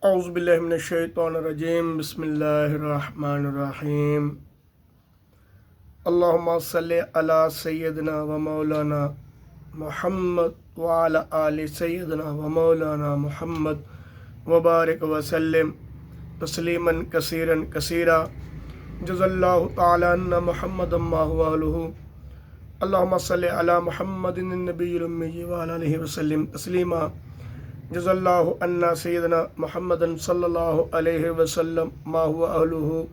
اعوذ باللہ من الشیطان الرجیم بسم اللہ الرحمن الرحیم اللہم صلی علی سیدنا و مولانا محمد وعلی آل سیدنا و مولانا محمد وبارک وسلم تسلیما کثیرا کثیرا جزا اللہ تعالی عنا محمد ما هو اہلہ اللہم صلی علی محمد النبی الامی وعلی آلہ وسلم تسلیما جزا اللہ عنا سیدنا محمد صلی اللہ علیہ وسلم ما هو اہلہ۔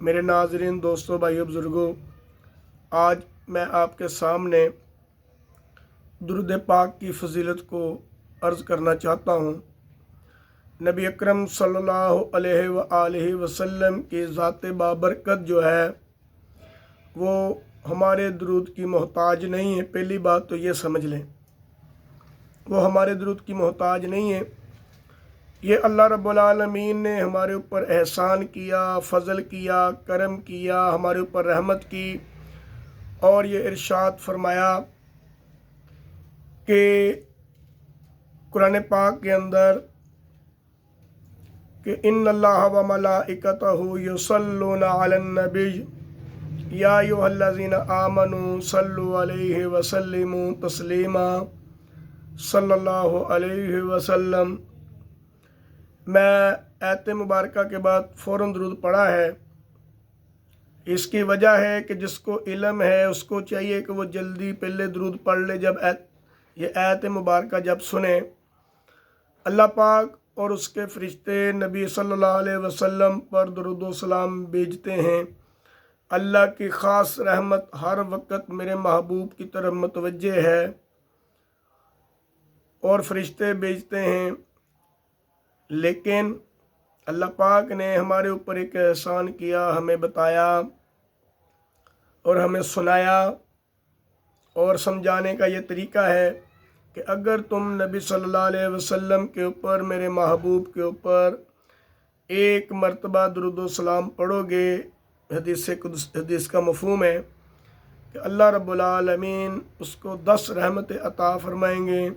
میرے ناظرین، دوستو، بھائیو، بزرگوں، آج میں آپ کے سامنے درود پاک کی فضیلت کو عرض کرنا چاہتا ہوں۔ نبی اکرم صلی اللہ علیہ وآلہ وسلم کی ذات بابرکت جو ہے وہ ہمارے درود کی محتاج نہیں ہے۔ پہلی بات تو یہ سمجھ لیں، وہ ہمارے درود کی محتاج نہیں ہے۔ یہ اللہ رب العالمین نے ہمارے اوپر احسان کیا، فضل کیا، کرم کیا، ہمارے اوپر رحمت کی، اور یہ ارشاد فرمایا کہ قرآن پاک کے اندر کہ ان اللہ و ملائکتہ یصلون علی النبی یا ایھا الذین آمنوا صلوا علیہ وسلموا تسلیما صلی اللہ علیہ وسلم۔ میں آیت مبارکہ کے بعد فوراً درود پڑھا ہے۔ اس کی وجہ ہے کہ جس کو علم ہے اس کو چاہیے کہ وہ جلدی پہلے درود پڑھ لے۔ جب یہ آیت مبارکہ جب سنیں، اللہ پاک اور اس کے فرشتے نبی صلی اللہ علیہ وسلم پر درود و سلام بھیجتے ہیں۔ اللہ کی خاص رحمت ہر وقت میرے محبوب کی طرف متوجہ ہے اور فرشتے بھیجتے ہیں، لیکن اللہ پاک نے ہمارے اوپر ایک احسان کیا، ہمیں بتایا اور ہمیں سنایا، اور سمجھانے کا یہ طریقہ ہے کہ اگر تم نبی صلی اللہ علیہ وسلم کے اوپر، میرے محبوب کے اوپر ایک مرتبہ درود و سلام پڑھو گے، حدیث کا مفہوم ہے کہ اللہ رب العالمین اس کو 10 رحمتیں عطا فرمائیں گے۔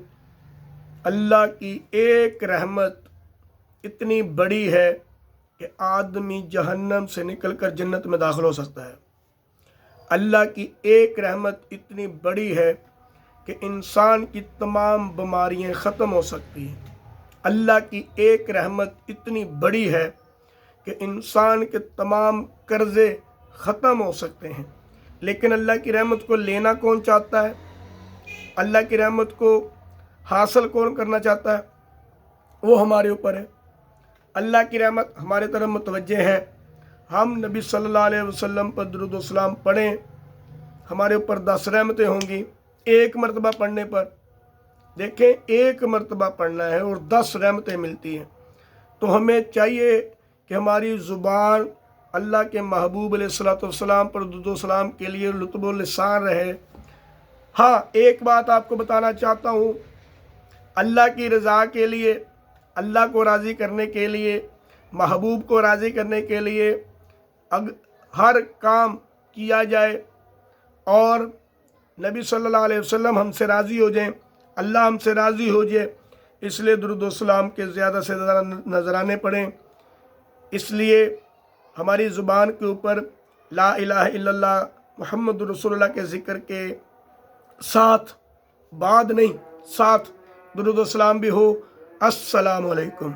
اللہ کی ایک رحمت اتنی بڑی ہے کہ آدمی جہنم سے نکل کر جنت میں داخل ہو سکتا ہے۔ اللہ کی ایک رحمت اتنی بڑی ہے کہ انسان کی تمام بیماریاں ختم ہو سکتی ہیں۔ اللہ کی ایک رحمت اتنی بڑی ہے کہ انسان کے تمام قرضے ختم ہو سکتے ہیں۔ لیکن اللہ کی رحمت کو لینا کون چاہتا ہے؟ اللہ کی رحمت کو حاصل کون کرنا چاہتا ہے؟ وہ ہمارے اوپر ہے۔ اللہ کی رحمت ہمارے طرف متوجہ ہے۔ ہم نبی صلی اللہ علیہ وسلم پر درود و سلام پڑھیں، ہمارے اوپر 10 رحمتیں ہوں گی ایک مرتبہ پڑھنے پر۔ دیکھیں، ایک مرتبہ پڑھنا ہے اور 10 رحمتیں ملتی ہیں۔ تو ہمیں چاہیے کہ ہماری زبان اللہ کے محبوب علیہ الصلوۃ والسلام پر درود و سلام کے لیے لطب و لسان رہے۔ ہاں، ایک بات آپ کو بتانا چاہتا ہوں، اللہ کی رضا کے لیے، اللہ کو راضی کرنے کے لیے، محبوب کو راضی کرنے کے لیے ہر کام کیا جائے اور نبی صلی اللہ علیہ وسلم ہم سے راضی ہو جائیں، اللہ ہم سے راضی ہو جائے، اس لیے درود و سلام کے زیادہ سے زیادہ نذرانے پڑھیں۔ اس لیے ہماری زبان کے اوپر لا الہ الا اللہ محمد رسول اللہ کے ذکر کے ساتھ، بعد نہیں، ساتھ درود و سلام بھی ہو۔ السلام علیکم۔